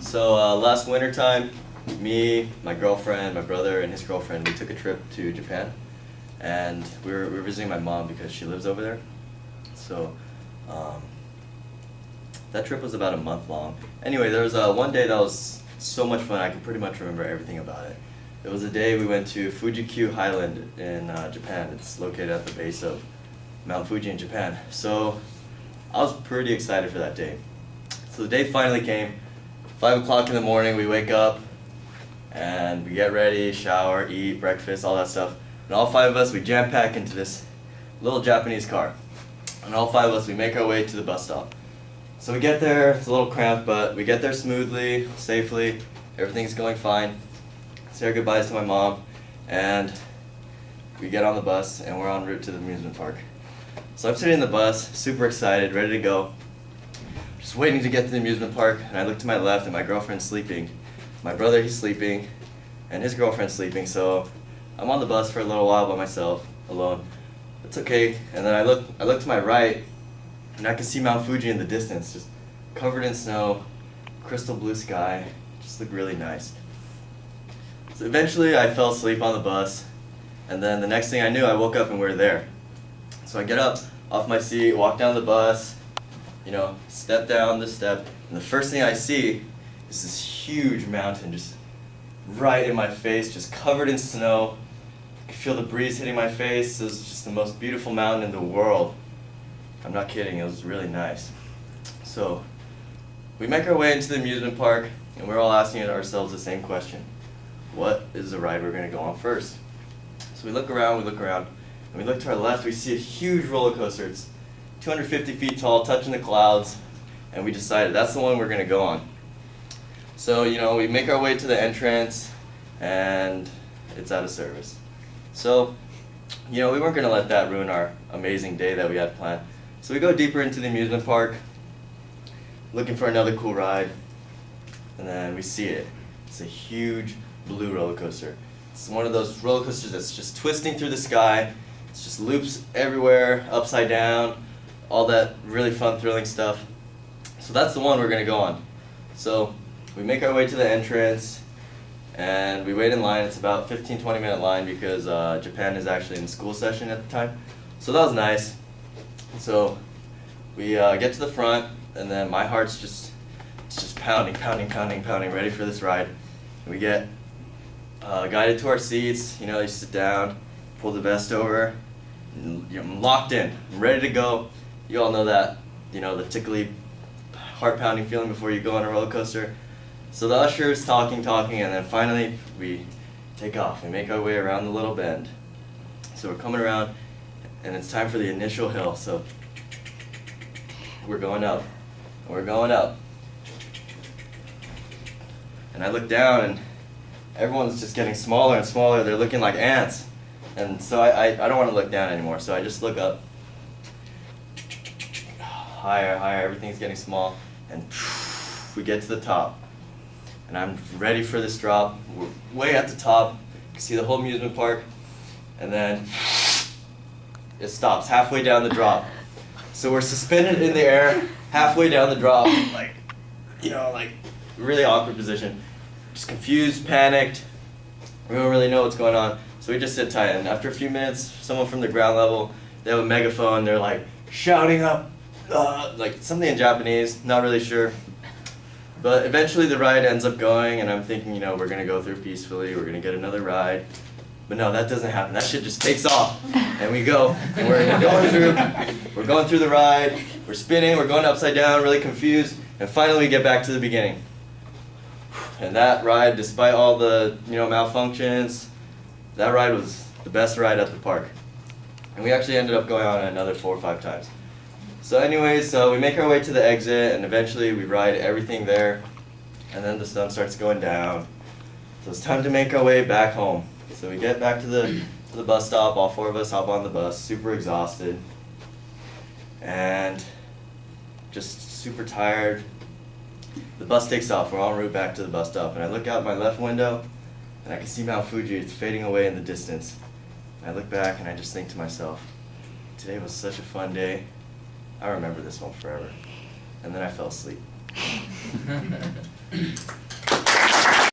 So last winter time, me, my girlfriend, my brother, and his girlfriend, we took a trip to Japan, and we were visiting my mom because she lives over there. So that trip was about a month long. Anyway, there was one day that was so much fun. I can pretty much remember everything about it. It was a day we went to Fuji-Q Highland in Japan. It's located at the base of Mount Fuji in Japan. So I was pretty excited for that day. So the day finally came. 5 o'clock in the morning, we wake up and we get ready, shower, eat, breakfast, all that stuff. And all 5 of us, we jam pack into this little Japanese car. And all 5 of us, we make our way to the bus stop. So we get there, it's a little cramped, but we get there smoothly, safely, everything's going fine. Say our goodbyes to my mom, and we get on the bus and we're en route to the amusement park. So I'm sitting in the bus, super excited, ready to go. Just waiting to get to the amusement park, and I look to my left and my girlfriend's sleeping. My brother, he's sleeping, and his girlfriend's sleeping, so I'm on the bus for a little while by myself, alone. It's okay, and then I look to my right, and I can see Mount Fuji in the distance, just covered in snow, crystal blue sky, just looked really nice. So eventually I fell asleep on the bus, and then the next thing I knew, I woke up and we were there. So I get up off my seat, walk down the bus, step down the step, and the first thing I see is this huge mountain just right in my face, just covered in snow. I could feel the breeze hitting my face. It was just the most beautiful mountain in the world. I'm not kidding, it was really nice. So we make our way into the amusement park, and we're all asking ourselves the same question. What is the ride we're going to go on first? So we look around, and we look to our left, we see a huge roller coaster. It's 250 feet tall, touching the clouds, and we decided that's the one we're going to go on. So, we make our way to the entrance, and it's out of service. So, we weren't going to let that ruin our amazing day that we had planned. So we go deeper into the amusement park, looking for another cool ride, and then we see it. It's a huge blue roller coaster. It's one of those roller coasters that's just twisting through the sky. It's just loops everywhere, upside down, all that really fun, thrilling stuff. So that's the one we're going to go on. So we make our way to the entrance, and we wait in line. It's about 15-20 minute line because Japan is actually in school session at the time. So that was nice. So we get to the front, and then my heart's just pounding, ready for this ride. And we get guided to our seats. You sit down, pull the vest over, and I'm locked in. I'm ready to go. You all know that, the tickly, heart-pounding feeling before you go on a roller coaster. So the usher's talking, and then finally we take off. We make our way around the little bend. So we're coming around, and it's time for the initial hill. So we're going up, and we're going up. And I look down, and everyone's just getting smaller and smaller. They're looking like ants. And so I don't want to look down anymore, so I just look up. Higher, everything's getting small, and we get to the top. And I'm ready for this drop. We're way at the top. You can see the whole amusement park, and then it stops halfway down the drop. So we're suspended in the air halfway down the drop, like really awkward position. Just confused, panicked. We don't really know what's going on, so we just sit tight. And after a few minutes, someone from the ground level, they have a megaphone. They're like shouting up, like something in Japanese. Not really sure. But eventually the ride ends up going, and I'm thinking, we're gonna go through peacefully. We're gonna get another ride. But no, that doesn't happen. That shit just takes off, and we go, and we're going through the ride. We're spinning. We're going upside down, really confused, and finally we get back to the beginning. And that ride, despite all the malfunctions, that ride was the best ride at the park. And we actually ended up going on it another 4 or 5 times. So anyways, we make our way to the exit, and eventually we ride everything there, and then the sun starts going down. So it's time to make our way back home. So we get back to the bus stop. All 4 of us hop on the bus, super exhausted, and just super tired. The bus takes off. We're en route back to the bus stop, and I look out my left window, and I can see Mount Fuji. It's fading away in the distance. And I look back, and I just think to myself, today was such a fun day. I remember this one forever. And then I fell asleep.